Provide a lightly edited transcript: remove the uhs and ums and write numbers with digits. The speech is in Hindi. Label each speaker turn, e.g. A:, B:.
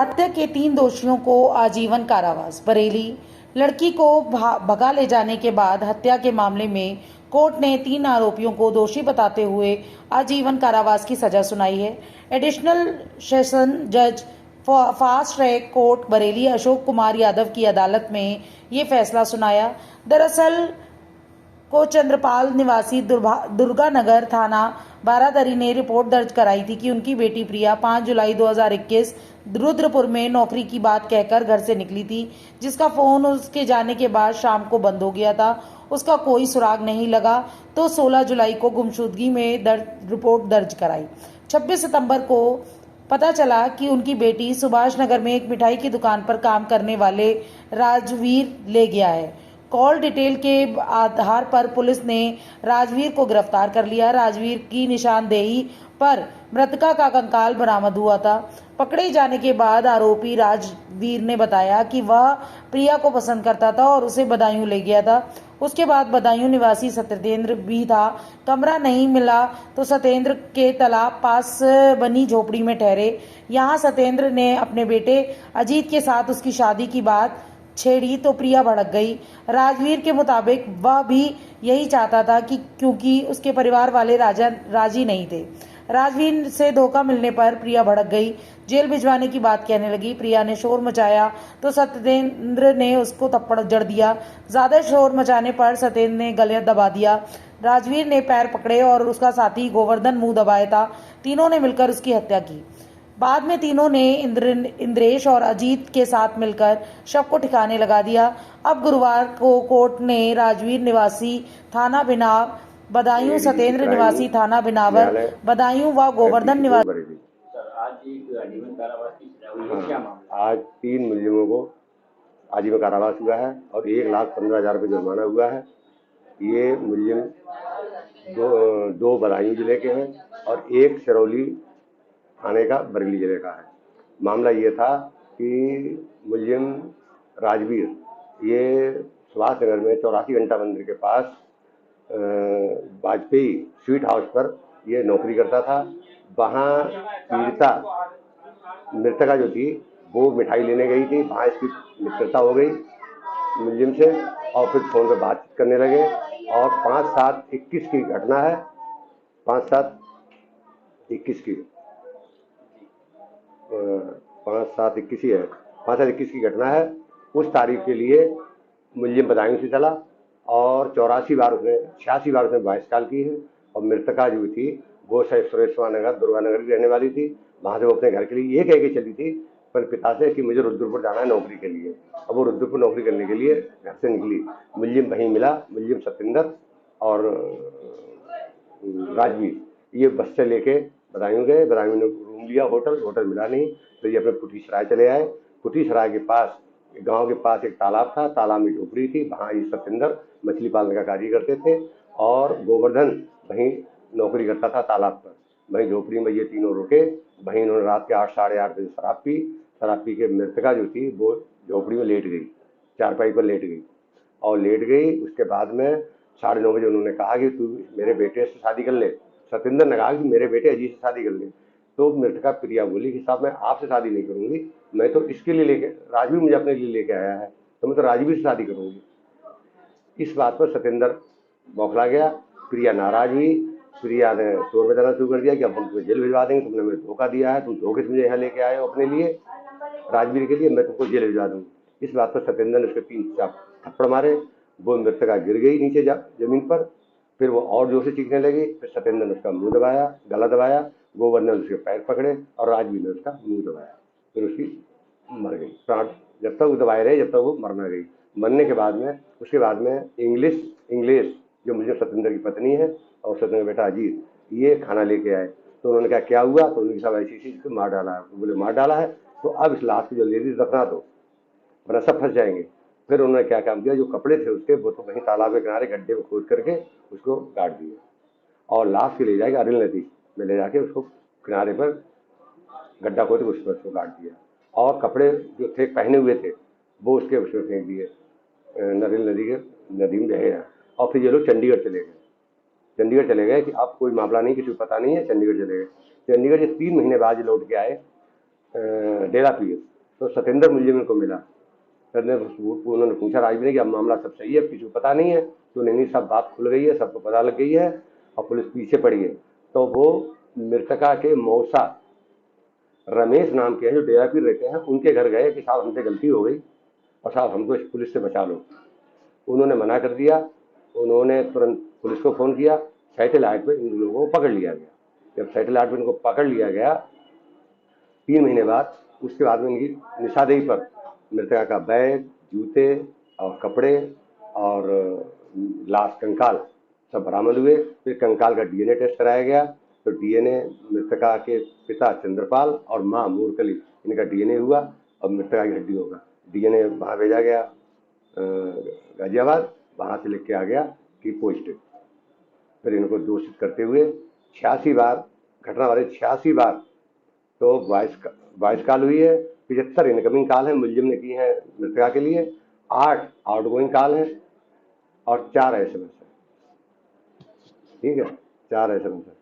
A: हत्या के 3 दोषियों को आजीवन कारावास। बरेली। लड़की को भगा ले जाने के बाद हत्या के मामले में कोर्ट ने 3 आरोपियों को दोषी बताते हुए आजीवन कारावास की सजा सुनाई है। एडिशनल सेशन जज fast track court Bareilly Ashok Kumar Yadav की अदालत में ये फैसला सुनाया। दरअसल को चंद्रपाल निवासी दुर्गानगर थाना बारादरी ने रिपोर्ट दर्ज कराई थी कि उनकी बेटी प्रिया 5 जुलाई 2021 रुद्रपुर में नौकरी की बात कहकर घर से निकली थी, जिसका फोन उसके जाने के बाद शाम को बंद हो गया था। उसका कोई सुराग नहीं लगा तो 16 जुलाई को गुमशुदगी में रिपोर्ट दर्ज कराई। 26 सितंबर को पता चला कि उनकी बेटी सुभाष नगर में एक मिठाई की दुकान पर काम करने वाले राजवीर ले गया है। कॉल डिटेल के आधार पर पुलिस ने राजवीर को गिरफ्तार कर लिया। राजवीर की निशानदेही पर मृतका का कंकाल बरामद हुआ था। पकड़े जाने के बाद आरोपी राजवीर ने बताया कि वह प्रिया को पसंद करता था और उसे बदायूं ले गया था। उसके बाद बदायूं निवासी सत्येंद्र भी था। कमरा नहीं मिला तो सत्येंद्र के तालाब पास बनी झोपड़ी में ठहरे। यहाँ सत्येंद्र ने अपने बेटे अजीत के साथ उसकी शादी की बात छेड़ी तो प्रिया भड़क गई। राजवीर के मुताबिक वह भी यही चाहता था कि क्योंकि उसके परिवार वाले राजी नहीं थे। राजवीर से धोखा मिलने पर प्रिया भड़क गई, जेल भिजवाने की बात कहने लगी। प्रिया ने शोर मचाया तो सत्येंद्र ने उसको थप्पड़ जड़ दिया। ज्यादा शोर मचाने पर सत्येंद्र ने गले दबा दिया। राजवीर ने पैर पकड़े और उसका साथी गोवर्धन मुंह दबाया था। तीनों ने मिलकर उसकी हत्या की। बाद में तीनों ने इंद्रेश और अजीत के साथ मिलकर शव को ठिकाने लगा दिया। अब गुरुवार को कोर्ट ने राजवीर निवासी थाना बिनाव बदायूं, सत्येंद्र निवासी थाना बिनावर बदायूं व गोवर्धन निवासी
B: आज 3 मुलजिमों को आजीवन कारावास हुआ है और 1,15,000 रुपये जुर्माना हुआ है। ये मुलजिम दो बदायूं जिले के हैं और एक सिरौली थाने का बरेली जिले का है। मामला ये था कि मुलजिम राजवीर ये सुभाष नगर में 84 घंटा मंदिर के पास वाजपेयी स्वीट हाउस पर ये नौकरी करता था। वहाँ पीड़िता मृतका जो थी वो मिठाई लेने गई थी। वहाँ इसकी मित्रता हो गई मुलजिम से और फिर फोन पर बातचीत करने लगे और 5/7/21 की घटना है। 5/7/21 की 5/7/21 ही है। 5/7/21 की घटना है। उस तारीख के लिए मुलजिम बदायूं से चला और 86 बार उसने वॉइस कॉल की है और मृतका जो थी वो सुरेश्वर नगर दुर्गानगर की रहने वाली थी। वहाँ से वो अपने घर के लिए ये कह के चली थी पर पिता से कि मुझे रुद्रपुर जाना है नौकरी के लिए। अब वो रुद्रपुर नौकरी करने के लिए घर से निकली। मुलजिम वहीं मिला, मुलजिम सत्येंद्र और राजवीर ये बस से लेके बदायूं गए। बदायूं ने रूम लिया, होटल मिला नहीं तो ये अपने पुठी सराय चले आए। पुठी सराय के पास गांव के पास एक तालाब था, तालाब में झोपड़ी थी। वहाँ ये सत्येंद्र मछली पालने का कार्य करते थे और गोवर्धन वहीं नौकरी करता था तालाब पर। वहीं झोपड़ी में ये तीनों रुके। वहीं इन्होंने रात के 8 साढ़े 8 बजे शराब पी के मृतका जो थी वो झोपड़ी में लेट गई, चारपाई पर लेट गई। उसके बाद में 9:30 बजे उन्होंने कहा कि तू मेरे बेटे से शादी कर ले। सत्येंद्र ने कहा कि मेरे बेटे अजीत से शादी कर ले। तो मृतका प्रिया बोली कि साहब मैं आपसे शादी नहीं करूंगी, मैं तो इसके लिए लेके राजवीर मुझे अपने लिए लेके आया है तो मैं तो राजवीर से शादी करूंगी। इस बात पर सत्येंद्र बौखला गया। प्रिया नाराज हुई। प्रिया ने शोर मचाना शुरू कर दिया कि अब हम तुम्हें जेल भिजवा देंगे, तुमने मुझे धोखा दिया है, तुम धोखे से मुझे यहाँ लेके आए हो अपने लिए राजवीर के लिए, मैं तुमको जेल भिजवा दूंगी। इस बात पर सत्येंद्र ने उसके 3 थप्पड़ मारे। वो मृतका गिर गई नीचे जमीन पर। फिर वो और जोर से चीखने लगी। फिर सत्येंद्र ने उसका मुंह दबाया, गला दबाया। गोवर्धन ने उसके पैर पकड़े और राजवीर ने उसका मुंह दबाया। फिर उसकी मर गई। प्राण जब तक वो दबाए रहे जब तक वो मर न गई। मरने के बाद में उसके बाद में इंग्लिश जो मुझे सत्येंद्र की पत्नी है और सत्येंद्र बेटा अजीत ये खाना लेके आए। तो उन्होंने कहा क्या हुआ? तो उन्होंने कहा ऐसी चीज मार डाला है। तो बोले मार डाला है तो अब इस लाश को जो लेडीज दफना दो वरना सब फंस जाएंगे। फिर उन्होंने क्या काम किया, जो कपड़े थे उसके वो तो वहीं तालाब के किनारे गड्ढे में खोद करके उसको गाड़ दिया और लाश के ले जाके अरिल नदी में ले जाके उसको किनारे पर गड्ढा खोद के उस पर उसको गाड़ दिया और कपड़े जो थे पहने हुए थे वो उसके उसमें फेंक दिए नरेल नदी में बहे। और फिर ये लोग चंडीगढ़ चले गए कि अब कोई मामला नहीं, किसी को पता नहीं है। चंडीगढ़ चले गए। चंडीगढ़ ये 3 महीने बाद लौट के आए डेरा पीएस। तो सतेंद्र मुलजिम इनको मिला। फिर उन्होंने पूछा राजवीर ने कि अब मामला सब सही है, किसी को पता नहीं है? तो नहीं, सब बात खुल गई है, सबको पता लग गई है और पुलिस पीछे पड़ी है। तो वो मृतका के मौसा रमेश नाम के हैं, जो डेरापीर रहते हैं, उनके घर गए कि साहब हमसे गलती हो गई और साहब हमको इस पुलिस से बचा लो। उन्होंने मना कर दिया। उन्होंने तुरंत पुलिस को फ़ोन किया। सैटेलाइट पे इन लोगों को पकड़ लिया गया। जब सैटेलाइट पे इनको पकड़ लिया गया 3 महीने बाद, उसके बाद में इनकी निशादेही पर मृतका का बैग, जूते और कपड़े और लाश कंकाल सब बरामद हुए। फिर कंकाल का डीएनए टेस्ट कराया गया। तो डीएनए मृतका के पिता चंद्रपाल और माँ मूरकली, इनका डीएनए हुआ और मृतका की हड्डी होगा। डीएनए वहाँ भेजा गया गाजियाबाद, वहाँ से लिख के आ गया कि पॉजिटिव। फिर इनको दोषित करते हुए 86 बार, घटना वाले 86 बार तो वॉइस कॉल हुई है, 75 इनकमिंग कॉल है मुलजिम ने की है मृतका के लिए, 8 आउटगोइंग कॉल है और 4 SMS है। ठीक है, 4 SMS है।